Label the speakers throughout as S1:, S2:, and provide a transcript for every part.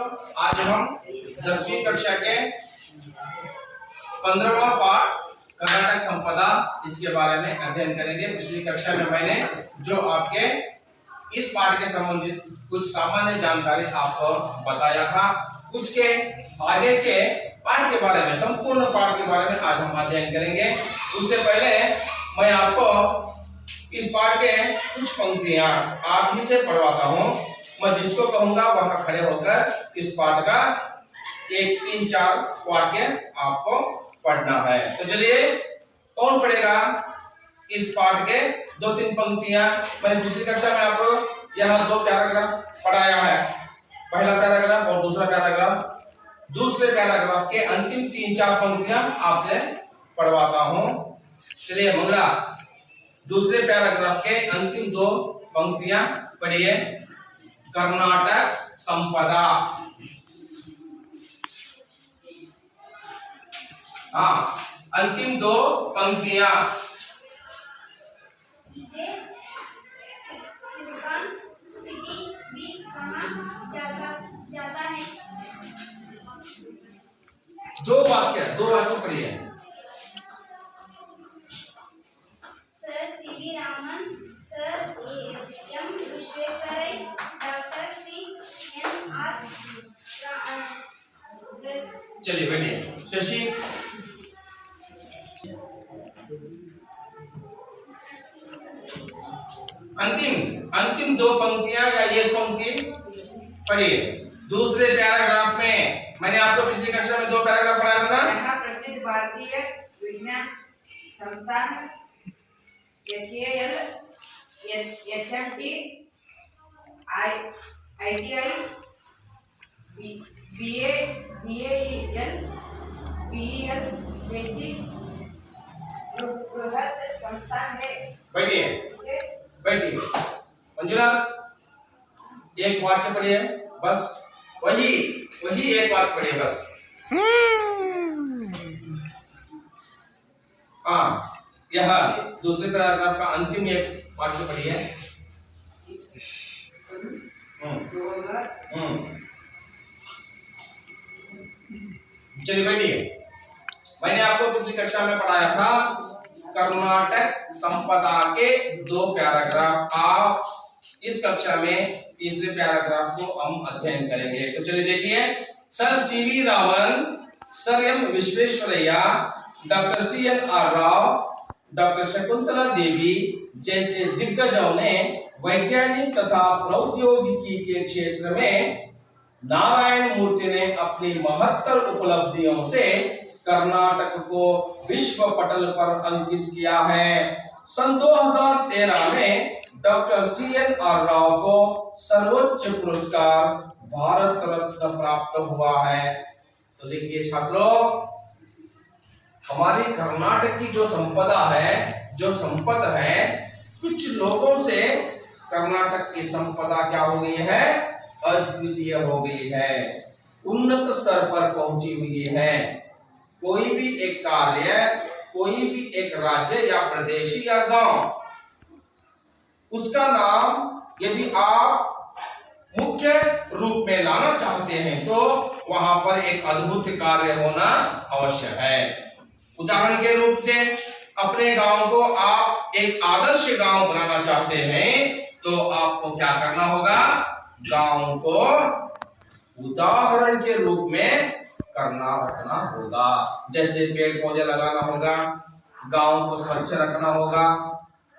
S1: आज हम 10वीं कक्षा के 15वां पाठ कर्नाटक संपदा इसके बारे में अध्ययन करेंगे। पिछली कक्षा में मैंने जो आपके इस पाठ के संबंधित कुछ सामान्य जानकारी आपको बताया था, उसके आगे के पाठ के बारे में, संपूर्ण पाठ के बारे में आज हम अध्ययन करेंगे। उससे पहले मैं आपको इस पाठ के कुछ पंक्तियां आप ही से पढ़वाता हूँ। मैं जिसको कहूंगा वहां खड़े होकर इस पाठ का 1, 3, 4 वाक्य आपको पढ़ना है। तो चलिए, कौन पढ़ेगा इस पाठ के 2-3 पंक्तियां? मैंने पिछली कक्षा में आपको यह 2 पैराग्राफ पढ़ाया है, पहला पैराग्राफ और दूसरा पैराग्राफ। दूसरे पैराग्राफ के अंतिम 3-4 पंक्तियां आपसे पढ़वाता हूं। चलिए मंगला, दूसरे पैराग्राफ के अंतिम 2 पंक्तियां पढ़िए। कर्नाटक संपदा, हाँ, अंतिम 2 पंक्तियां।
S2: इसे सिलिकॉन सिटी भी कहा जाता है।
S1: 2 वाक्य पढ़िए।
S2: Sir C V Raman, sir M Visvesvaraya, doctor CNR।
S1: चलिए बैठिए। शशि, अंतिम 2 पंक्तियां या 1 पंक्ति पढ़िए। दूसरे पैराग्राफ में मैंने आपको पिछली कक्षा में 2 पैराग्राफ पढ़ाया था ना।
S3: यहाँ प्रसिद्ध भारतीय विज्ञान संस्थान HAL, HMT, ITI, BAEL, PEL जैसी बृहद संस्थान है।
S1: बैठिए। मंजुला, 1 वाक्य पढ़िए बस। वही 1 वाक्य पढ़िए बस। हाँ, यह दूसरे पैराग्राफ का अंतिम 1 वाक्य पढ़िए। चलिए बैठिए। मैंने आपको पिछली कक्षा में पढ़ाया था कर्नाटक संपदा के 2 पैराग्राफ। आप इस कक्षा में तीसरे पैराग्राफ को हम अध्ययन करेंगे। तो चलिए देखिए। Sir C V Raman, sir M Visvesvaraya, doctor CNR Rao, doctor Shakuntala Devi जैसे दिग्गजों ने वैज्ञानिक तथा प्रौद्योगिकी के क्षेत्र में नारायण मूर्ति ने अपनी महत्तर उपलब्धियों से कर्नाटक को विश्व पटल पर अंकित किया है। सन 2013 में डॉक्टर CNR राव को सर्वोच्च पुरस्कार भारत रत्न प्राप्त हुआ है। तो देखिए छात्रों, हमारी कर्नाटक की जो संपदा है, जो संपद है, कुछ लोगों से कर्नाटक की संपदा क्या हो गई है? अद्वितीय हो गई है, उन्नत स्तर पर पहुंची हुई है। कोई भी एक कार्य, कोई भी एक राज्य या प्रदेश या गांव, उसका नाम यदि आप मुख्य रूप में लाना चाहते हैं तो वहां पर एक अद्भुत कार्य होना अवश्य है। उदाहरण के रूप से अपने गांव को आप एक आदर्श गांव बनाना चाहते हैं तो आपको क्या करना होगा? गांव को उदाहरण के रूप में रखना होगा। जैसे पेड़ पौधे लगाना होगा, गांव को स्वच्छ रखना होगा,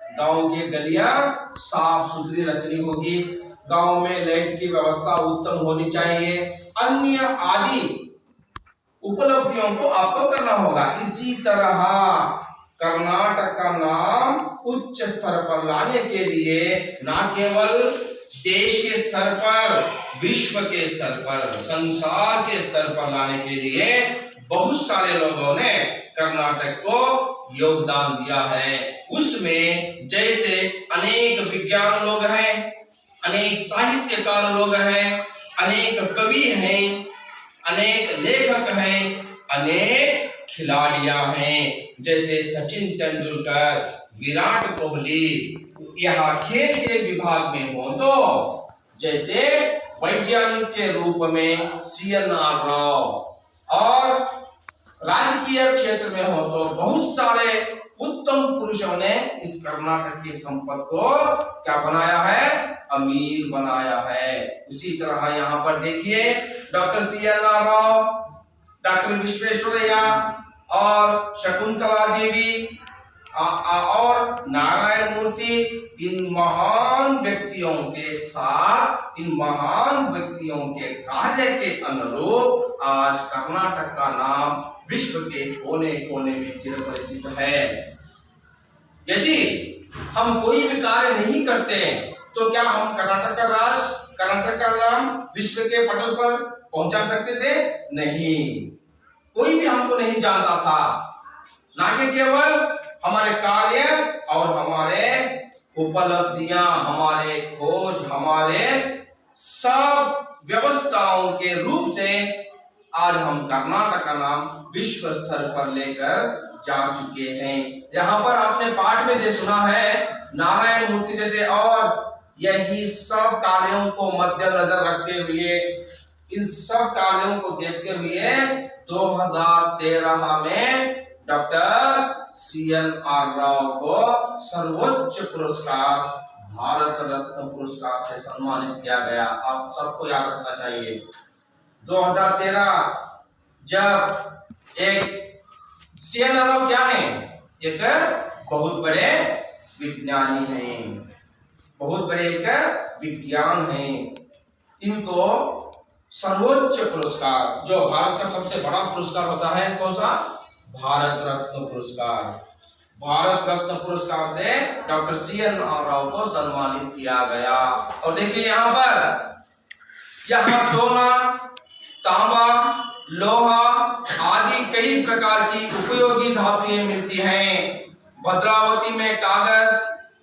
S1: गांव की गलियां साफ सुथरी रखनी होगी, गांव में लाइट की व्यवस्था उत्तम होनी चाहिए, अन्य आदि उपलब्धियों को आपको करना होगा। इसी तरह कर्नाटक का नाम उच्च स्तर पर लाने के लिए न केवल देश के स्तर पर, विश्व के स्तर पर, संसार के स्तर पर लाने के लिए बहुत सारे लोगों ने कर्नाटक को योगदान दिया है। उसमें जैसे अनेक विज्ञान लोग हैं, अनेक साहित्यकार लोग हैं, अनेक कवि हैं, अनेक लेखक हैं, अनेक खिलाड़ियां हैं। जैसे सचिन तेंदुलकर, विराट कोहली, यहाँ खेल के विभाग में हो तो जैसे वैज्ञानिक के रूप में CNR राव और राजकीय क्षेत्र में हो तो बहुत सारे उत्तम पुरुषों ने इस कर्नाटक की संपद को क्या बनाया है, अमीर बनाया है। उसी तरह यहाँ पर देखिए doctor CNR Rao, doctor Visvesvaraya और शकुंतला देवी और नारायण मूर्ति, इन महान व्यक्तियों के साथ, इन महान व्यक्तियों के कार्य के अनुरूप आज कर्नाटक का नाम विश्व के कोने कोने में चिरपरिचित है। यदि हम कोई भी कार्य नहीं करते तो क्या हम कर्नाटक का राज, कर्नाटक का नाम विश्व के पटल पर पहुंचा सकते थे? नहीं, कोई भी हमको नहीं जानता था। ना कि केवल हमारे कार्य और हमारे उपलब्धियां, हमारे खोज, हमारे सब व्यवस्थाओं के रूप से आज हम कर्नाटक का नाम विश्व स्तर पर लेकर जा चुके हैं। यहाँ पर आपने पाठ में सुना है नारायण मूर्ति जैसे, और यही सब कार्यों को मद्देनजर रखते हुए, इन सब कार्यों को देखते हुए 2013 में डॉक्टर CNR राव को सर्वोच्च पुरस्कार भारत रत्न पुरस्कार से सम्मानित किया गया। आप सबको याद रखना चाहिए 2013 जब एक CNR राव क्या है, एक बहुत बड़े विज्ञानी हैं, बहुत बड़े एक विज्ञान हैं। इनको सर्वोच्च पुरस्कार, जो भारत का सबसे बड़ा पुरस्कार होता है, कौन सा? भारत रत्न पुरस्कार। भारत रत्न पुरस्कार से डॉक्टर CNR राव को सम्मानित किया गया। और देखिए यहाँ पर, यहाँ सोना, तांबा, लोहा आदि कई प्रकार की उपयोगी धातुएं मिलती हैं। भद्रावती में कागज,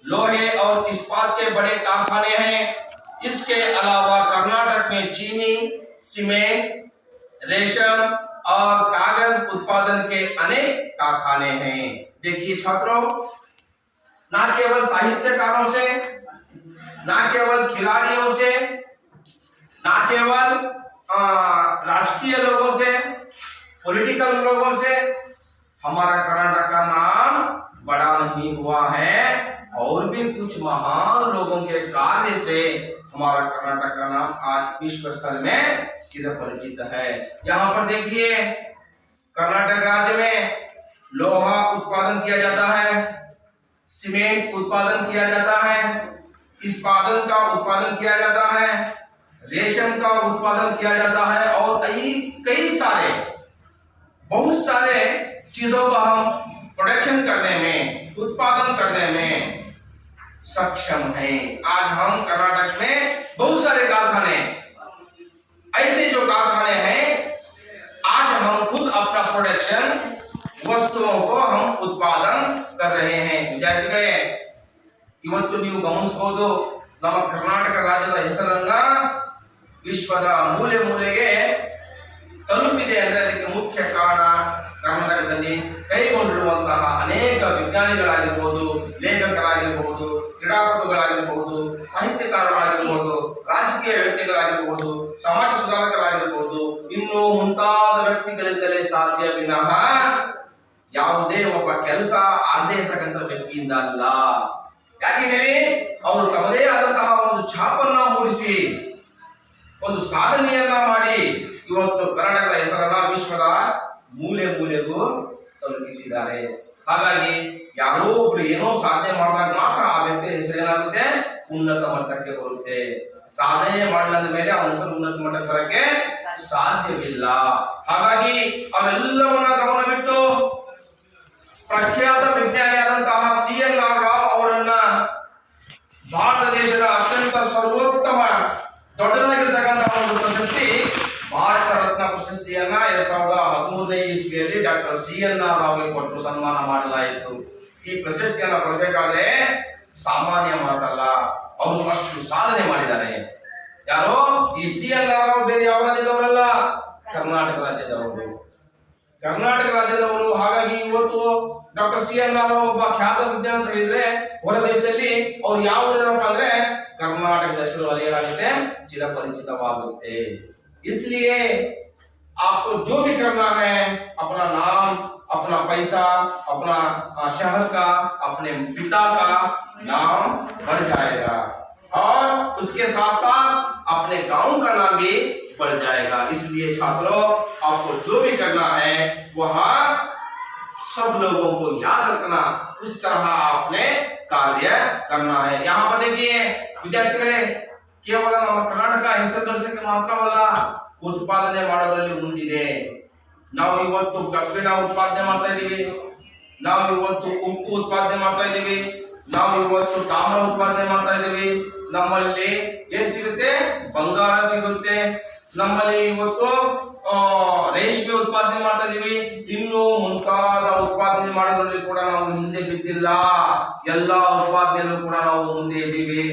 S1: लोहे और इस्पात के बड़े कारखाने हैं। इसके अलावा कर्नाटक में चीनी, सीमेंट, रेशम और कागज उत्पादन के अनेक कारखाने हैं। देखिए छात्रों, ना केवल साहित्यकारों से, ना केवल खिलाड़ियों से, ना केवल राजकीय लोगों से, पॉलिटिकल लोगों से हमारा कर्नाटक का नाम बड़ा नहीं हुआ है, और भी कुछ महान लोगों के कार्य से हमारा कर्नाटक का नाम आज विश्व स्तर में चिरपरिचित है। यहाँ पर देखिए कर्नाटक राज्य में लोहा उत्पादन किया जाता है, सीमेंट उत्पादन किया जाता है, इस्पात का उत्पादन किया जाता है, रेशम का उत्पादन किया जाता है, और कई सारे बहुत सारे चीजों का हम प्रोडक्शन करने में, उत्पादन करने में सक्षम हैं। आज हम कर्नाटक में बहुत सारे कारखाने, ऐसे जो कारखाने हैं, आज हम खुद अपना प्रोडक्शन वस्तुओं को हम उत्पादन कर रहे हैं। ವಿದ್ಯಾರ್ಥಿಗಳೇ, ಇವತ್ತು ನೀವು ಗಮನಿಸಬಹುದು, ನಮ್ಮ ಕರ್ನಾಟಕ ರಾಜ್ಯದ ಹೆಸರನ್ನ ವಿಶ್ವದ ಮೂಲೆ ಮೂಲೆಗೆ ತಲುಪಿದೆ ಅಂದ್ರೆ ಅದಕ್ಕೆ ಮುಖ್ಯ ಕಾರಣ ಕರ್ನಾಟಕದಲ್ಲಿ ಕೈಗೊಂಡಿರುವಂತಹ ಅನೇಕ ವಿಜ್ಞಾನಿಗಳಾಗಿರಬಹುದು, ಲೇಖಕರಾಗಿರಬಹುದು, ಕ್ರೀಡಾಪಟುಗಳಾಗಿರಬಹುದು, ಸಾಹಿತ್ಯಕಾರರಾಗಿರಬಹುದು, ರಾಜಕೀಯ ವ್ಯಕ್ತಿಗಳಾಗಿರಬಹುದು, ಸಮಾಜ ಸುಧಾರಕರಾಗಿರಬಹುದು, ಇನ್ನೂ ಮುಂತಾದ ವ್ಯಕ್ತಿಗಳಿಂದಲೇ ಸಾಧ್ಯ ವಿನಃ ಯಾವುದೇ ಒಬ್ಬ ಕೆಲಸ ಆಗದೇ ಇರತಕ್ಕಂಥ ವ್ಯಕ್ತಿಯಿಂದ ಅಲ್ಲ. ಯಾಕೆ ಹೇಳಿ, ಅವರು ತಮ್ಮದೇ ಆದಂತಹ ಒಂದು ಛಾಪನ್ನ ಮೂಡಿಸಿ ಒಂದು ಸಾಧನೆಯನ್ನ ಮಾಡಿ ಇವತ್ತು ಕರ್ನಾಟಕದ ಹೆಸರನ್ನ ವಿಶ್ವದ ಮೂಲೆ ಮೂಲೆಗೂ ತಲುಪಿಸಿದ್ದಾರೆ. ಹಾಗಾಗಿ ಯಾರೋ ಒಬ್ರು ಏನೋ ಸಾಧನೆ ಮಾಡಿದಾಗ ಮಾತ್ರ ಆ ವ್ಯಕ್ತಿ ಹೆಸರೇನಾಗುತ್ತೆ, ಉನ್ನತ ಮಟ್ಟಕ್ಕೆ ಬರುತ್ತೆ. ಸಾಧನೆ ಮಾಡಿದ ಮೇಲೆ ಅವನ ಹೆಸರು ಉನ್ನತ ಮಟ್ಟಕ್ಕೆ ಬರಕ್ಕೆ ಸಾಧ್ಯವಿಲ್ಲ. ಹಾಗಾಗಿ ಅವೆಲ್ಲವನ್ನ ಗಮನ ಬಿಟ್ಟು ಪ್ರಖ್ಯಾತ ವಿಜ್ಞಾನಿಯಾದಂತಹ CNR ರಾವ್ ಅವರನ್ನ ಭಾರತ ದೇಶದ ಅತ್ಯಂತ ಸರ್ವೋತ್ತಮ ದೊಡ್ಡದಾಗಿರ್ತಕ್ಕಂತಹ ಒಂದು ಪ್ರಶಸ್ತಿ ಭಾರತ ರತ್ನ ಪ್ರಶಸ್ತಿಯನ್ನ 2013ನೇ ಇಸ್ವಿಯಲ್ಲಿ ಡಾಕ್ಟರ್ CNR ರಾವ್ಗೆ ಕೊಟ್ಟು ಸನ್ಮಾನ ಮಾಡಲಾಯಿತು. ಈ ಪ್ರಶಸ್ತಿಯನ್ನ ಕೊಡಬೇಕಾದ್ರೆ ಸಾಮಾನ್ಯ ಮಾತಲ್ಲ, ಅವರು ಅಷ್ಟು ಸಾಧನೆ ಮಾಡಿದ್ದಾರೆ. ಯಾರೋ ಈ CNR ರಾವ್ ಬೇರೆ ಯಾವ ರಾಜ್ಯದವರಲ್ಲ, ಕರ್ನಾಟಕ ರಾಜ್ಯದವರು. ಕರ್ನಾಟಕ ರಾಜ್ಯದವರು. ಹಾಗಾಗಿ ಇವತ್ತು ಡಾಕ್ಟರ್ ಸಿ ಎನ್ ಆರ್ ಒಬ್ಬ ಖ್ಯಾತ ವಿಜ್ಞಾನಿ ಅಂತ ಹೇಳಿದ್ರೆ ಹೊರ ದೇಶದಲ್ಲಿ ಅವ್ರು ಯಾವ ಊರಪ್ಪ ಅಂದ್ರೆ ಕರ್ನಾಟಕದ ಹೆಸರು ಅಲ್ಲಿ ಏನಾಗುತ್ತೆ ಚಿರಪರಿಚಿತವಾಗುತ್ತೆ. इसलिए आपको जो भी करना है अपना नाम, अपना पैसा, अपना शहर का, अपने पिता का नाम बढ़ जाएगा और उसके साथ साथ अपने गांव का नाम भी बढ़ जाएगा. इसलिए छात्रों आपको जो भी करना है वहां सब लोगों को याद रखना, उस तरह आपने कार्य करना है. यहाँ पर देखिए ವಿದ್ಯಾರ್ಥಿಗಳೇ, ಕೇವಲ ನಮ್ಮ ಕರ್ನಾಟಕ ಹೆಸರು ಗಳಿಸಕ್ಕೆ ಮಾತ್ರವಲ್ಲ ಉತ್ಪಾದನೆ ಮಾಡೋದ್ರಲ್ಲಿ ಮುಂದಿದೆ. ನಾವು ಇವತ್ತು ಕಬ್ಬಿಣ ಉತ್ಪಾದನೆ ಮಾಡ್ತಾ ಇದ್ದೀವಿ, ನಾವು ಇವತ್ತು ಉಪ್ಪು ಉತ್ಪಾದನೆ ಮಾಡ್ತಾ ಇದ್ದೀವಿ, ನಾವು ಇವತ್ತು ತಾಮ್ರ ಉತ್ಪಾದನೆ ಮಾಡ್ತಾ ಇದ್ದೀವಿ. ನಮ್ಮಲ್ಲಿ ಏನ್ ಸಿಗುತ್ತೆ? ಬಂಗಾರ ಸಿಗುತ್ತೆ. ನಮ್ಮಲ್ಲಿ ಇವತ್ತು ರೇಷ್ಮೆ ಉತ್ಪಾದನೆ ಮಾಡ್ತಾ ಇದೀವಿ. ಇನ್ನು ಮುಂತಾದ ಉತ್ಪಾದನೆ ಮಾಡೋದ್ರಲ್ಲಿ ಕೂಡ ನಾವು ಹಿಂದೆ ಬಿದ್ದಿಲ್ಲ. ಎಲ್ಲಾ ಉತ್ಪಾದನೆಯಲ್ಲೂ ಕೂಡ ನಾವು ಮುಂದೆ ಇದ್ದೀವಿ.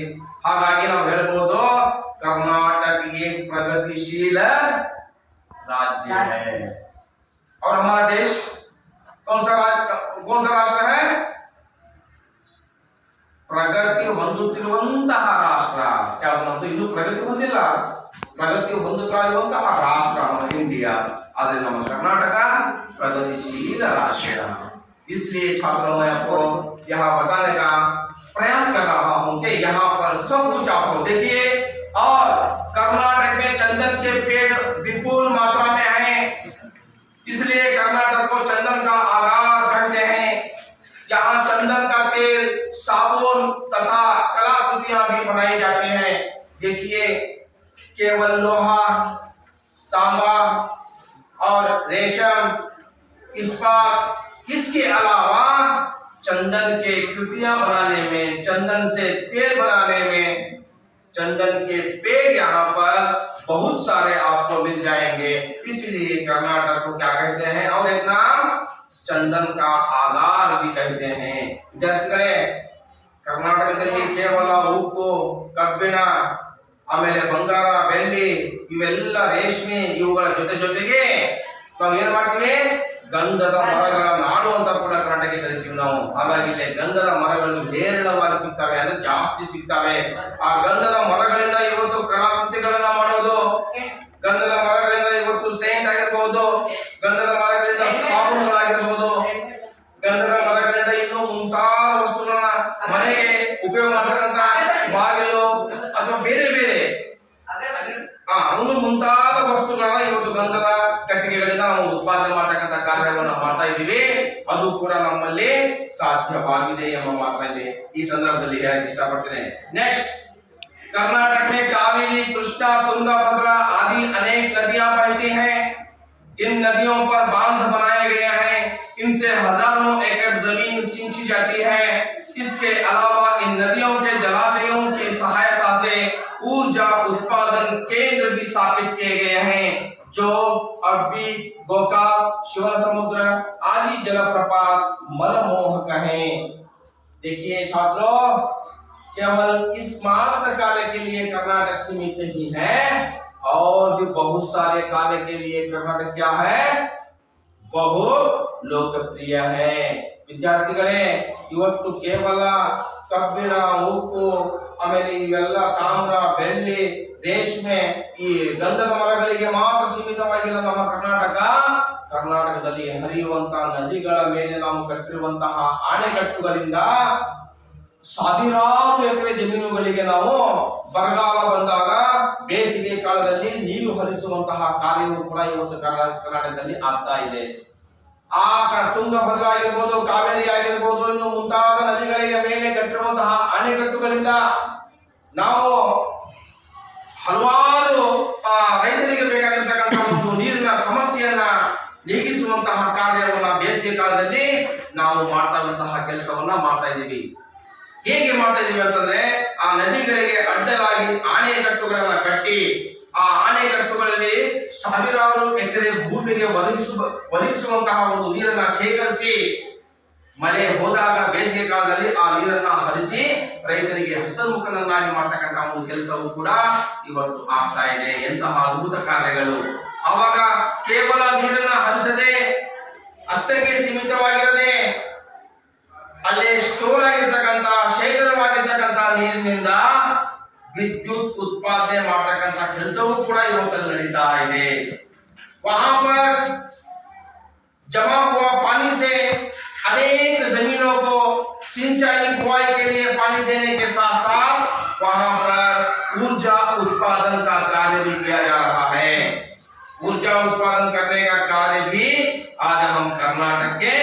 S1: ಹಾಗಾಗಿ ನಾವು ಹೇಳ್ಬೋದು कर्नाटक एक प्रगतिशील राज्य है. और हमारा देश कौन सा राष्ट्र है? ಪ್ರಗತಿ ಹೊಂದುತ್ತಿರುವಂತಹ ರಾಷ್ಟ್ರ. ಯಾವ್ದು? ಇನ್ನು ಪ್ರಗತಿ ಹೊಂದಿಲ್ಲ, ಪ್ರಗತಿ ಹೊಂದುತ್ತಾ ಇರುವಂತಹ ರಾಷ್ಟ್ರ ನಮ್ಮ ಇಂಡಿಯಾ. आदि नमः कर्नाटक प्रगतिशील राज्य। इसलिए छात्रों मैं आपको यहाँ बताने का प्रयास कर रहा हूँ कि यहाँ पर सब कुछ आपको देखिए। और कर्नाटक में चंदन के पेड़ विपुल मात्रा में हैं, इसलिए कर्नाटक को चंदन का आगार कहते हैं। यहाँ चंदन का तेल, साबुन तथा कलाकृतियां भी बनाई जाती हैं। देखिए केवल लोहा, तांबा और रेशम, इस्पात, इसके अलावा चंदन के कृतियां बनाने में, चंदन से तेल बनाने में चंदन के पेड़ यहाँ पर बहुत सारे आपको मिल जाएंगे। इसलिए कर्नाटक को क्या कहते हैं? और एक नाम चंदन का आगार भी कहते हैं। कर्नाटकದಲ್ಲಿ ಕೇವಲ ಉಪ್ಪು, ಕಬ್ಬಿಣ, ಆಮೇಲೆ ಬಂಗಾರ, ಬೆಳ್ಳಿ, ಇವೆಲ್ಲ ರೇಷ್ಮೆ, ಇವುಗಳ ಜೊತೆಗೆ ನಾವು ಏನ್ ಮಾಡ್ತೀವಿ? ಗಂಧದ ಮರಗಳ ನಾಡು ಅಂತ ಕೂಡ ಕರ್ನಾಟಕ ಕರಿತೀವಿ ನಾವು। ಹಾಗಾಗಿ ಇಲ್ಲಿ ಗಂಧದ ಮರಗಳು ಹೇರಳವಾಗಿ ಸಿಗ್ತವೆ, ಅಂದ್ರೆ ಜಾಸ್ತಿ ಸಿಗ್ತವೆ। ಆ ಗಂಧದ ಮರಗಳಿಂದ ಇವತ್ತು ಕಲಾಕೃತಿಗಳನ್ನ ಮಾಡೋದು, ಗಂಧದ ಮರಗಳಿಂದ ಇವತ್ತು ಸೇಂಟ್ ಆಗಿರಬಹುದು, ಗಂಧದ ಮರಗಳಿಂದ ಸಾಬೂನುಗಳಾಗಿರಬಹುದು, ಗಂಧದ ಮರಗಳಿಂದ ಇನ್ನೂ ಮುಂತಾದ ವಸ್ತುಗಳನ್ನ ಮನೆಗೆ ಉಪಯೋಗ ಮಾಡತಕ್ಕಂತ ಬಾಗಿಲು ಅಥವಾ ಬೇರೆ ಬೇರೆ ಒಂದು ಮುಂತಾದ ವಸ್ತುಗಳನ್ನ ಇವತ್ತು ಗಂಧದ ಕಟ್ಟಿಗೆಗಳಿಂದ ನಾವು ಉತ್ಪಾದನೆ ಮಾಡತಕ್ಕಂತ ಕಾರ್ಯವನ್ನು ಮಾಡ್ತಾ ಇದ್ದೀವಿ। ಅದು ಕೂಡ ನಮ್ಮಲ್ಲಿ ಸಾಧ್ಯವಾಗಿದೆ ಎಂಬ ಮಾತನ್ನ ಈ ಸಂದರ್ಭದಲ್ಲಿ ಹೇಳಕ್ಕೆ ಇಷ್ಟಪಡ್ತೇನೆ। ನೆಕ್ಸ್ಟ್, कर्नाटक में कावेरी, कृष्णा, तुंगा, भद्रा आदि अनेक नदियां बहती हैं। इन नदियों पर बांध बनाए गए हैं, इनसे हजारों एकड़ जमीन सिंची जाती है। इसके अलावा इन नदियों के जलाशयों की सहायता से ऊर्जा उत्पादन केंद्र भी स्थापित किए गए हैं, जो अरबी, गोकाक, शिव समुद्र आदि जलप्रपात मनमोहक हैं। देखिए छात्रों, केवल इस मात्र कार्य के लिए कर्नाटक सीमित नहीं है, और भी बहुत सारे कार्य के लिए कर्नाटक क्या है? बहुत लोकप्रिय है। ವಿದ್ಯಾರ್ಥಿಗಳೇ, ಇವತ್ತು ಕೇವಲ ಕಬ್ಬಿಣ, ಉಪ್ಪು, ಆಮೇಲೆ ಇವೆಲ್ಲ ತಾಮ್ರ, ಬೆಳ್ಳಿ, ರೇಷ್ಮೆ, ಈ ಗಂಧದ ಮರಗಳಿಗೆ ಮಾತ್ರ ಸೀಮಿತವಾಗಿಲ್ಲ ನಮ್ಮ ಕರ್ನಾಟಕದಲ್ಲಿ ಹರಿಯುವಂತಹ ನದಿಗಳ ಮೇಲೆ ನಾವು ಕಟ್ಟಿರುವಂತಹ ಅಣೆಕಟ್ಟುಗಳಿಂದ ಸಾವಿರಾರು ಎಕರೆ ಜಮೀನುಗಳಿಗೆ ನಾವು ಬರಗಾಲ ಬಂದಾಗ ಬೇಸಿಗೆ ಕಾಲದಲ್ಲಿ ನೀರು ಹರಿಸುವಂತಹ ಕಾರ್ಯವು ಕೂಡ ಇವತ್ತು ಕರ್ನಾಟಕದಲ್ಲಿ ಆಗ್ತಾ ಇದೆ। ಆ ತುಂಗಭದ್ರಾ ಆಗಿರ್ಬೋದು, ಕಾವೇರಿ ಆಗಿರ್ಬೋದು, ಇನ್ನು ಮುಂತಾದ ನದಿಗಳಿಗೆ ಮೇಲೆ ಕಟ್ಟಿರುವಂತಹ ಅಣೆಕಟ್ಟುಗಳಿಂದ ನಾವು ಹಲವಾರು ರೈತರಿಗೆ ಬೇಕಾಗಿರ್ತಕ್ಕಂತಹ ಒಂದು ನೀರಿನ ಸಮಸ್ಯೆಯನ್ನ ನೀಗಿಸುವಂತಹ ಕಾರ್ಯವನ್ನ ಬೇಸಿಗೆ ಕಾಲದಲ್ಲಿ ನಾವು ಮಾಡ್ತಾ ಇರುವಂತಹ ಕೆಲಸವನ್ನ ಮಾಡ್ತಾ ಇದ್ದೀವಿ। ಹೇಗೆ ಮಾಡ್ತಾ ಇದೀವಿ ಅಂತಂದ್ರೆ, ಆ ನದಿಗಳಿಗೆ ಅಡ್ಡಲಾಗಿ ಆಣೆಕಟ್ಟುಗಳನ್ನ ಕಟ್ಟಿ, ಆ ಆಣೆಕಟ್ಟುಗಳಲ್ಲಿ ಸಾವಿರಾರು ಎಕರೆ ಭೂಮಿಗೆ ಒದಗಿಸುವಂತಹ ಒಂದು ನೀರನ್ನ ಶೇಖರಿಸಿ, ಮಳೆ ಹೋದಾಗ ಬೇಸಿಗೆ ಕಾಲದಲ್ಲಿ ಆ ನೀರನ್ನ ಹರಿಸಿ ರೈತರಿಗೆ ಹಸನ್ಮುಖನನ್ನಾಗಿ ಮಾಡ್ತಕ್ಕಂತಹ ಒಂದು ಕೆಲಸವೂ ಕೂಡ ಇವತ್ತು ಆಗ್ತಾ ಇದೆ। ಎಂತಹ ಅದ್ಭುತ ಕಾರ್ಯಗಳು! ಆವಾಗ ಕೇವಲ ನೀರನ್ನ ಹರಿಸದೆ ಅಷ್ಟಕ್ಕೆ ಸೀಮಿತವಾಗಿರದೆ ಅಲ್ಲಿ ಸ್ಟೋರ್ ಆಗಿರ್ತಕ್ಕಂಥ ಶೇಖರವಾಗಿರ್ತಕ್ಕಂಥ ನೀರಿನಿಂದ ವಿದ್ಯುತ್ उत्पादನೆ ಮಾಡತಕ್ಕಂಥ ಕೆಲಸವೂ ಕೂಡ ಇವತ್ತು ನಡೀತಾ ಇದೆ। वहां पर जमा हुआ पानी से अनेक जमीनों को सिंचाई बुआई के लिए पानी देने के साथ साथ वहां पर ऊर्जा उत्पादन का कार्य भी किया जा रहा है। ऊर्जा उत्पादन करने का कार्य भी आज हम कर्नाटक के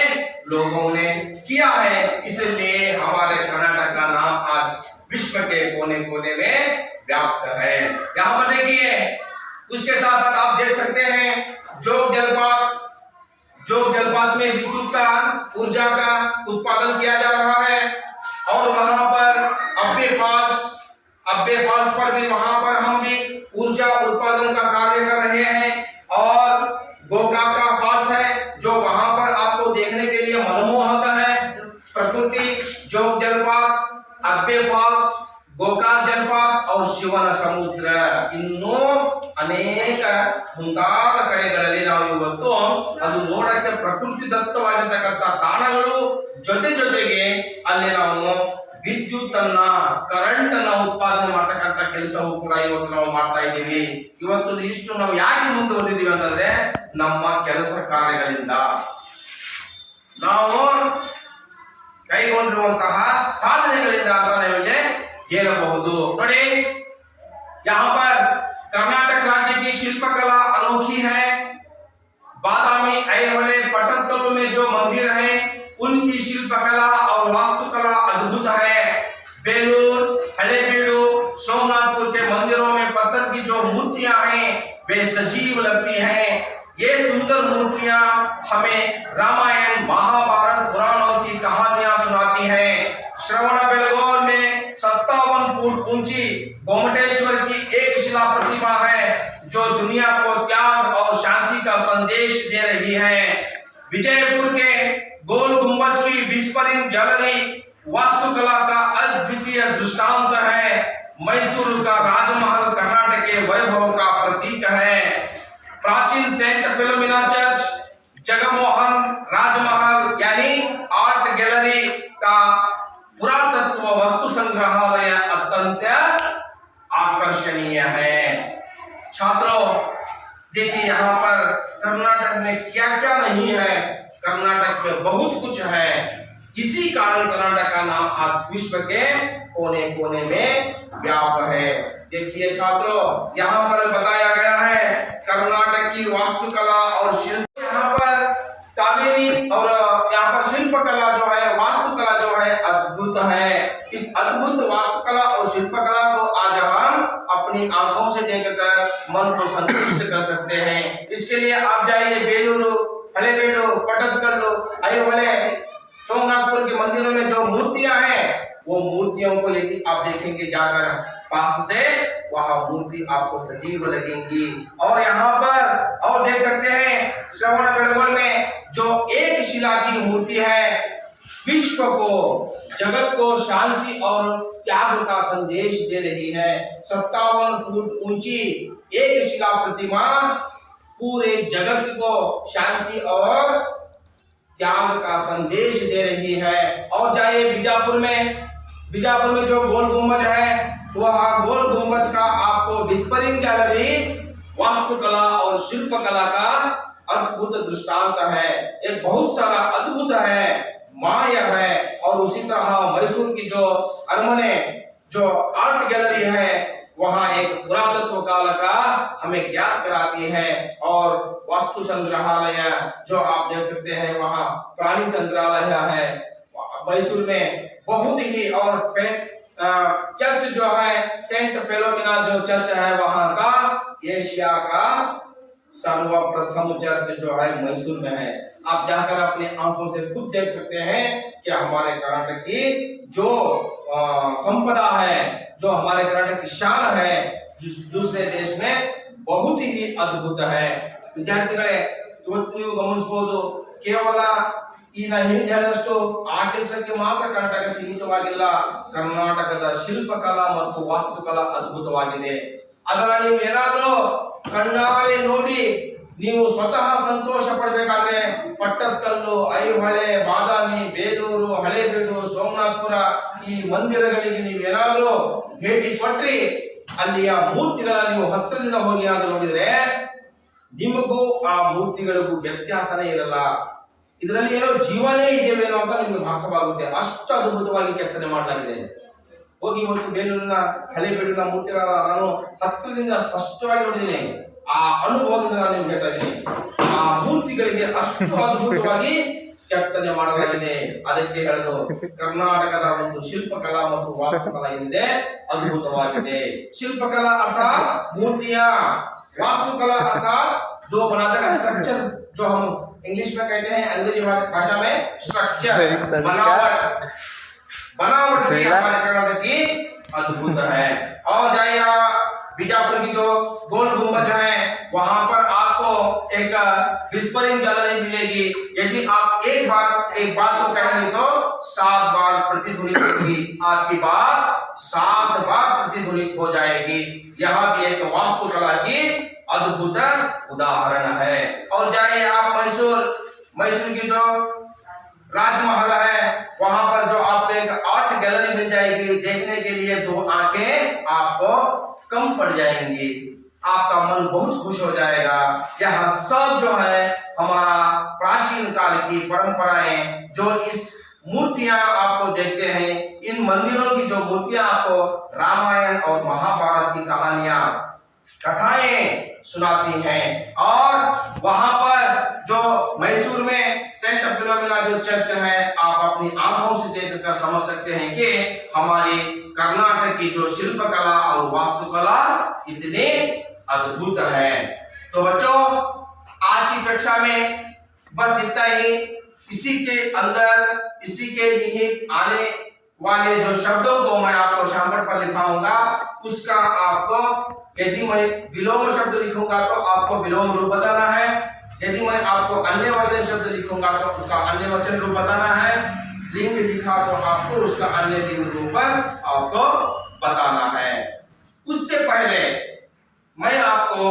S1: लोगों ने किया है, इसलिए हमारे कर्नाटक का नाम आज विश्व के कोने कोने में व्याप्त है। यहाँ पर देखिए, उसके साथ साथ आप देख सकते हैं जोग जलपात में विद्युत का ऊर्जा का उत्पादन किया जा रहा है। और वहां पर अब्बे फॉल्स पर भी वहां पर हम भी ऊर्जा उत्पादन का कार्य कर रहे हैं। और गोकाका फॉल्स है जो वहां पर आपको देखने के लिए मनमोहक है। प्रकृति, जोग जलपात, अब्बे फॉल्स, ಗೋಕಾಕ್ ಜಲಪಾತ और ಶಿವನ ಸಮುದ್ರ ಇನ್ನೂ ಅನೇಕ ಮುಂತಾದ ಕಡೆಗಳಲ್ಲಿ ನಾವು ಇವತ್ತು ಅದು ನೋಡಕ್ಕೆ ಪ್ರಕೃತಿ ದತ್ತವಾಗಿರತಕ್ಕಂಥ ತಾಣಗಳು ಜೊತೆಗೆ ಅಲ್ಲಿ ನಾವು ವಿದ್ಯುತ್ ಅನ್ನ ಕರೆಂಟ್ ಅನ್ನ ಉತ್ಪಾದನೆ ಮಾಡತಕ್ಕಂಥ ಕೆಲಸವೂ ಕೂಡ ಇವತ್ತು ನಾವು ಮಾಡ್ತಾ ಇದ್ದೀವಿ। ಇವತ್ತು ಇಷ್ಟು ನಾವು ಯಾಕೆ ಮುಂದುವರೆದಿದ್ದೀವಿ ಅಂತಂದ್ರೆ ನಮ್ಮ ಕೆಲಸ ಕಾರ್ಯಗಳಿಂದ ನಾವು ಕೈಗೊಂಡಿರುವಂತಹ ಸಾಧನೆಗಳಿಂದ ಅಂತ ನಾವಿಲ್ಲಿ ಹೇಳಬಹುದು। ನೋಡಿ, यहाँ पर कर्नाटक राज्य की शिल्पकला अनोखी है। बादामी ऐहोले पटदकल्लु में जो मंदिर हैं उनकी शिल्पकला और वास्तुकला अद्भुत है। बेलूर, हलेबीडु, सोमनाथपुर के मंदिरों में पत्थर की जो मूर्तियां हैं वे सजीव लगती हैं। ये सुंदर मूर्तियां हमें रामायण, महाभारत, पुराणों की कहानियां सुनाती हैं। श्रवणबेलगोल में 57 फुट ऊंची गोमटेश्वर की एक शिला प्रतिमा है जो दुनिया को त्याग और शांति का संदेश दे रही है। विजयपुर के गोल गुंबज की विस्परिंग गैलरी वास्तुकला का अद्वितीय दृष्टांत है। मैसूर का राजमहल कर्नाटक के वैभव का प्रतीक है। प्राचीन सेंट फिलोमिना चर्च, जगमोहन राजमहल यानी आर्ट गैलरी का पुरातत्व वस्तु संग्रहालय अत्यंत आकर्षणीय है। छात्रों, देखिए यहाँ पर कर्नाटक में क्या क्या नहीं है। कर्नाटक में बहुत कुछ है, इसी कारण कर्नाटक का नाम आज विश्व के कोने कोने में व्याप्त है। देखिए छात्रों, यहाँ पर बताया गया है कर्नाटक की वास्तुकला और शिल्प। यहाँ पर कावेरी और यहाँ पर शिल्पकला जो है, वास्तुकला जो है अद्भुत है। इस अद्भुत वास्तुकला और शिल्पकला को आज हम अपनी आंखों से देखकर मन को संतुष्ट कर सकते हैं। इसके लिए आप जाइए बेलूरू, हलेबीडु, पटदकल्लु, ऐहोले, सोमनाथपुर के मंदिरों में जो मूर्तियां हैं वो मूर्तियों को यदि आप देखेंगे जाकर पास से, वहां मूर्ति आपको सजीव लगेंगी। और यहाँ पर और देख सकते हैं श्रवणबेलगोल में जो एक शिला की मूर्ति है विश्व को, जगत को शांति और त्याग का संदेश दे रही है। 57 फुट ऊंची एक शिला प्रतिमा पूरे जगत को शांति और त्याग का संदेश दे रही है। और जाइए बीजापुर में जो गोल गुंबज है, वह गोल गुंबज का आपको विस्परिंग गैलरी वास्तुकला और शिल्पकला का अद्भुत दृष्टांत है। एक बहुत सारा अद्भुत है, माय है। और उसी तरह मैसूर की जो अरमने जो आर्ट गैलरी है वहां एक पुरातत्व काल का हमें ज्ञात कराती है। और वस्तु संग्रहालय जो आप देख सकते हैं, वहां प्राणी संग्रहालय है मैसूर में बहुत ही। और चर्च जो है सेंट फिलोमिना जो चर्च है वहां का एशिया का सर्वप्रथम चर्च जो है मैसूर में है। आप जाकर अपने आंखों से खुद देख सकते हैं कि हमारे कर्नाटक की जो संपदा है, जो हमारे कर्नाटक की शान है, दूसरे देश में बहुत ही अद्भुत है। ವಿದ್ಯಾರ್ಥಿಗಳೇ, ಇವತ್ತು ನೀವು ಗಮನಿಸಬಹುದು, ಕೇವಲ ಈ ನಾನು ಹಿಂದೆ ಹೇಳಿದಷ್ಟು ಆ ಕೆಲಸಕ್ಕೆ ಮಾತ್ರ ಕರ್ನಾಟಕ ಸೀಮಿತವಾಗಿಲ್ಲ. ಕರ್ನಾಟಕದ ಶಿಲ್ಪಕಲಾ ಮತ್ತು ವಾಸ್ತುಕಲಾ ಅದ್ಭುತವಾಗಿದೆ. ಅದನ್ನ ನೀವು ಏನಾದರೂ ಕಣ್ಣಾರೆ ನೋಡಿ ನೀವು ಸ್ವತಃ ಸಂತೋಷ ಪಡಬೇಕಾದ್ರೆ ಪಟ್ಟದಕಲ್ಲು, ಐಹೊಳೆ, ಬಾದಾಮಿ, ಬೇಲೂರು, ಹಳೇಬೀಡು, ಸೋಮನಾಥಪುರ ಈ ಮಂದಿರಗಳಿಗೆ ನೀವೇನಾದ್ರೂ ಭೇಟಿ ಕೊಟ್ರಿ, ಅಲ್ಲಿಯ ಮೂರ್ತಿಗಳನ್ನ ನೀವು ಹತ್ತಿರದಿಂದ ಹೋಗಿ ಏನಾದ್ರು ನೋಡಿದ್ರೆ ನಿಮಗೂ ಆ ಮೂರ್ತಿಗಳಿಗೂ ವ್ಯತ್ಯಾಸನೇ ಇರಲ್ಲ. ಇದರಲ್ಲಿ ಏನೋ ಜೀವನೇ ಇದೆಯೇನೋ ಅಂತ ನಿಮ್ಗೆ ಭಾಸವಾಗುತ್ತೆ. ಅಷ್ಟು ಅದ್ಭುತವಾಗಿ ಕೆತ್ತನೆ ಮಾಡಲಾಗಿದೆ. ಹೋಗಿ ಇವತ್ತು ಬೇಲೂರಿನ ಹಳೇಬೀಡಿನ ಮೂರ್ತಿಗಳ ನಾನು ಹತ್ತಿರದಿಂದ ಸ್ಪಷ್ಟವಾಗಿ ನೋಡಿದ್ದೀನಿ. ಆ ಅನುಭವದಿಂದ ನಾನು ನಿಮ್ಗೆ ಹೇಳ್ತಾ ಇದ್ದೀನಿ. ಆ ಮೂರ್ತಿಗಳಿಗೆ ಅಷ್ಟು ಅದ್ಭುತವಾಗಿ ಕೆತ್ತನೆ ಮಾಡಲಾಗಿದೆ. ಅದಕ್ಕೆ ಹೇಳೋದು ಕರ್ನಾಟಕದ ಒಂದು ಶಿಲ್ಪಕಲಾ ಮತ್ತು ವಾಸ್ತುಕಲಾ ಹಿಂದೆ ಅದ್ಭುತವಾಗಿದೆ. ಶಿಲ್ಪಕಲಾ ಅರ್ಥಾತ್ ಮೂರ್ತಿಯ, वास्तुकला अर्थात जो बनाने का स्ट्रक्चर, जो हम इंग्लिश में कहते हैं, अंग्रेजी भाषा में स्ट्रक्चर, बनावट भी हमारे कर्नाटक की अद्भुत है। और जाइए बीजापुर की जो गोल गुंबज है वहां पर आपको एक विस्परिंग गैलरी मिलेगी। यदि आप एक बात को कहेंगे तो 7 बार प्रतिध्वनित होगी, आपकी बात 7 बार प्रतिध्वनित हो जाएगी। यह भी एक वास्तुकला की अद्भुत उदाहरण है। और जाइए आप मैसूर की जो राजमहल है वहां पर जो आपको एक आर्ट गैलरी मिल जाएगी। देखने के लिए 2 आंखें आपको कम पड़ जाएंगी, आपका मन बहुत खुश हो जाएगा। यह सब जो है हमारा प्राचीन काल की परंपराएं, जो इस मूर्तियां आपको देखते हैं, इन मंदिरों की जो मूर्तियां आपको रामायण और महाभारत की कथाएं सुनाती हैं। और वहां पर जो मैसूर में सेंट फिलोमिना जो चर्च है, आप अपनी आंखों से देखकर समझ सकते हैं कि हमारी कर्नाटक की जो शिल्पकला और वास्तुकला इतनी अद्भुत है। तो बच्चों, आज की कक्षा में बस इतना ही। इसी के अंदर इसी के निहित आने वाले जो शब्दों को मैं आपको शामपट पर लिखाऊंगा, उसका आपको, यदि मैं विलोम शब्द लिखूंगा तो आपको विलोम रूप बताना है। यदि मैं आपको अन्य वचन शब्द लिखूंगा तो उसका अन्य वचन रूप बताना है। लिंग लिखा तो आपको उसका अन्य लिंग रूप आपको बताना है। उससे पहले मैं आपको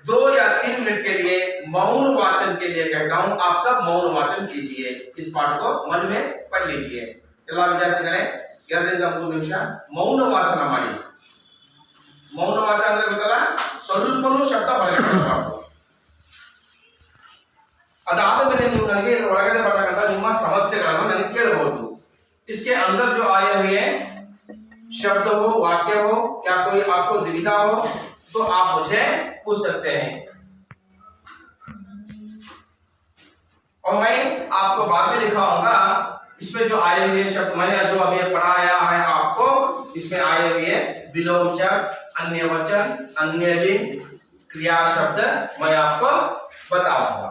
S1: 2 या 3 मिनट के लिए मौन वाचन के लिए कहता हूं। आप सब मौन वाचन कीजिए। इस पाठ को मन में पढ़ लीजिए। ಎಲ್ಲ ವಿದ್ಯಾರ್ಥಿಗಳೇ 2 ರಿಂದ 3 ನಿಮಿಷ ಮೌನ ವಾಚನ ಮಾಡಿ. ಮೌನ ವಾಚನ ಅಂದ್ರೆ ಗೊತ್ತಲ್ಲ, ಸ್ವಲ್ಪನೂ ಶಬ್ದ ಹೊರಗಡೆ ಬರಬಾರದು. ಅದಾದ ಮೇಲೆ ನೀವು ನನಗೆ ಒಳಗಡೆ ಬರತಕ್ಕಂತ ನಿಮ್ಮ ಸಮಸ್ಯೆಗಳನ್ನು ನನಗೆ ಕೇಳಬಹುದು. इसके अंदर जो आए हुए शब्द हो, वाक्य हो, क्या कोई आपको दुविधा हो तो आप मुझे पूछ सकते हैं। और मैं आपको बाद में लिखाऊंगा। इसमें जो आए हुए शब्द मैंने जो अभी पढ़ाया है आपको, इसमें आए हुए विलोम शब्द, अन्य वचन, अन्य लिंग, क्रिया शब्द मैं आपको बताऊंगा।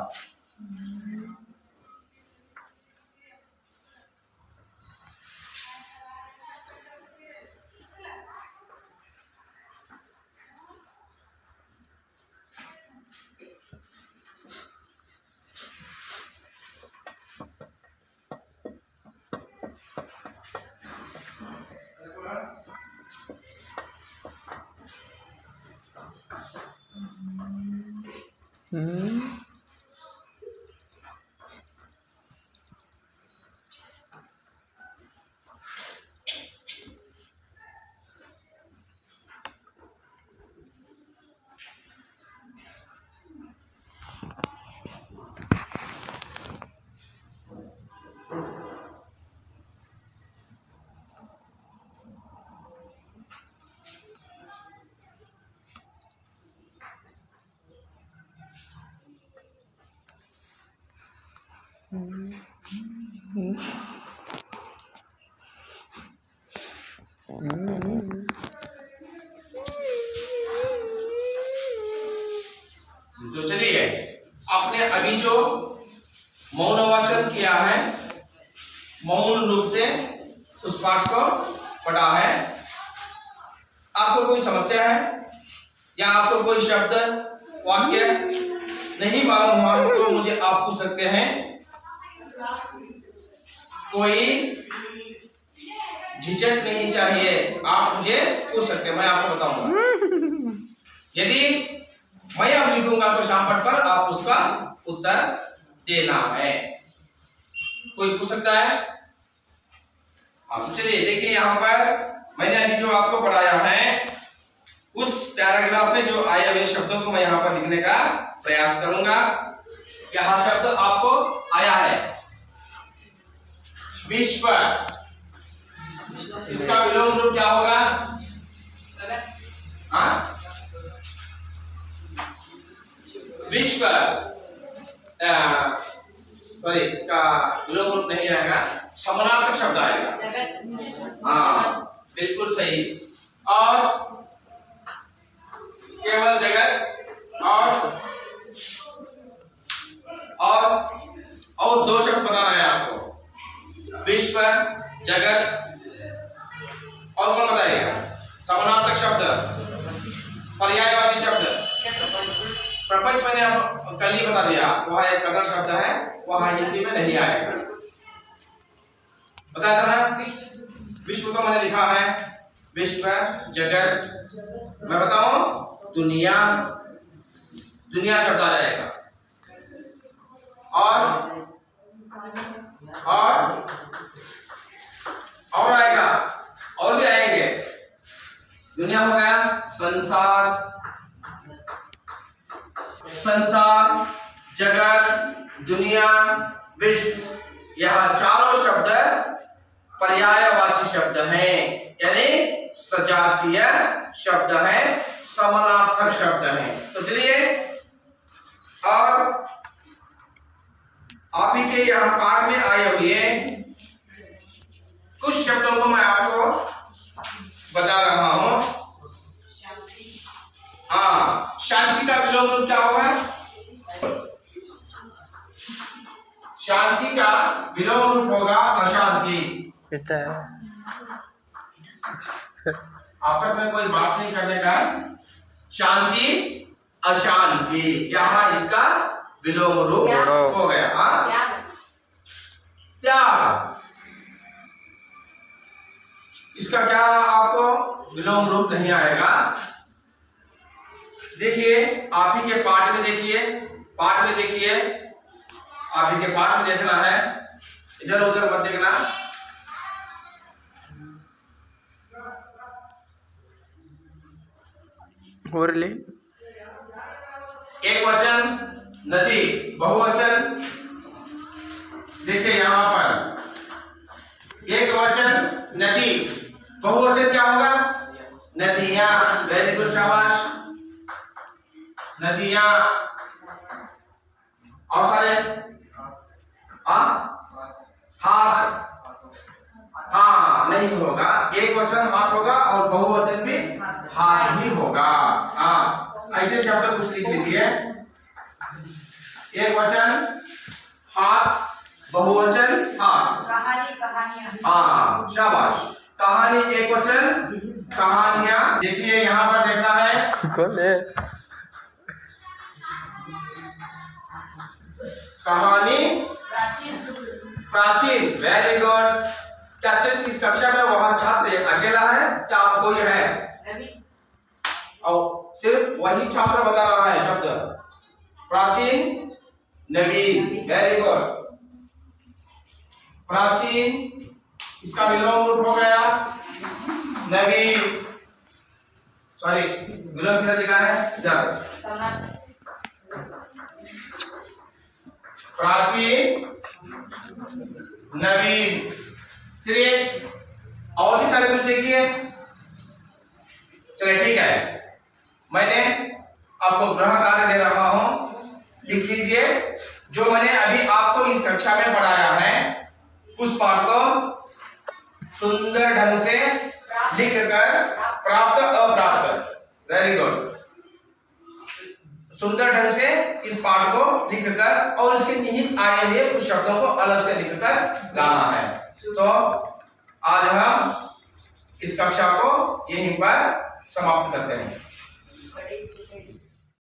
S1: तो चलिए, आपने अभी जो मौन वाचन किया है, मौन रूप से उस पाठ को पढ़ा है, आपको कोई समस्या है या आपको कोई शब्द वाक्य नहीं मालूम हुआ तो मुझे आप पूछ सकते हैं। कोई झिझक नहीं चाहिए, आप मुझे पूछ सकते हैं, मैं आपको बताऊंगा। यदि मैं अब लिखूंगा तो शामपट पर आप उसका उत्तर देना है। कोई पूछ सकता है? आप चलिए देखिए, यहाँ पर मैंने अभी जो आपको पढ़ाया है उस पैराग्राफ में जो आए हुए शब्दों को मैं यहाँ पर लिखने का प्रयास करूंगा। यहाँ शब्द आपको आया है विश्व, इसका विलोम रूप क्या होगा? हाँ, विश्व, सॉरी इसका विलोम रूप नहीं आएगा, समानार्थक शब्द आएगा। हाँ बिल्कुल सही। और केवल जगत और दो शब्द बताना है आपको, विश्व, जगत, और कौन बताएगा? समानार्थक शब्द, पर्यायवाची शब्द। प्रपंच मैंने आप कल ही बता दिया, वह एक कन्नड़ शब्द है, वह हिंदी में नहीं आएगा, बताया था ना। विश्व को मैंने लिखा है विश्व, जगत, मैं बताऊं दुनिया, दुनिया शब्द आ जाएगा। और आएगा, और भी आएंगे। दुनिया हो गया, संसार, जगत, दुनिया, विश्व, यह चारों शब्द पर्यायवाची शब्द हैं, यानी सजातीय शब्द है, समानार्थक शब्द है। तो चलिए, और आप ही के यहाँ पाठ में आए हुए कुछ शब्दों को मैं आपको बता रहा हूं। हाँ, शांति का विलोम रूप क्या होगा? शांति का विलोम रूप होगा अशांति। आपस में कोई बात नहीं करने का, शांति, अशांति, यहाँ इसका विलोम रूप हो गया। हाँ, त्याग, इसका क्या आपको विलोम रूप नहीं आएगा। देखिए, आप ही के पाठ में देखिए, आप ही के पाठ में देखना है, इधर उधर मत देखना।
S4: और ले
S1: एक वचन नदी, बहुवचन, देखिए यहाँ पर एक वचन नदी, बहुवचन क्या होगा? नदियां, वेरी गुड, शाबाश, नदियां। और सारे हाथ, हाँ नहीं होगा, एक वचन हाथ होगा और बहुवचन भी हाथ भी होगा। हाँ, ऐसे शब्द कुछ लिख लीजिए, एक वचन हाथ, बहुवचन हाथ,
S3: कहानियां।
S1: हाँ शाबाश, कहानी एक वचन, कहानियां। देखिए यहाँ पर देखना है,
S4: कौन है?
S1: कहानी प्राचीन, वेरी गुड। क्या सिर्फ इस कक्षा में वह छात्र अकेला है, क्या आप कोई है? और सिर्फ वही छात्र बता रहा है शब्द प्राचीन, नवीन, वेरी गुड। प्राचीन, इसका विलोम रूप हो गया नवीन, सॉरी विलोम किधर लिखा है? इधर, प्राचीन, नवीन। चलिए और भी सारे कुछ देखिए। चलिए ठीक है, मैंने आपको गृह कार्य दे रहा हूं, लिख लीजिए। जो मैंने अभी आपको इस कक्षा में पढ़ाया है उस पाठ को सुंदर ढंग से लिखकर प्राप्त अप्राप्त, वेरी गुड, सुंदर ढंग से इस पाठ को लिखकर और इसके निहित आए हुए कुछ शब्दों को अलग से लिखकर लाना है। तो आज हम इस कक्षा को यहीं पर समाप्त करते हैं।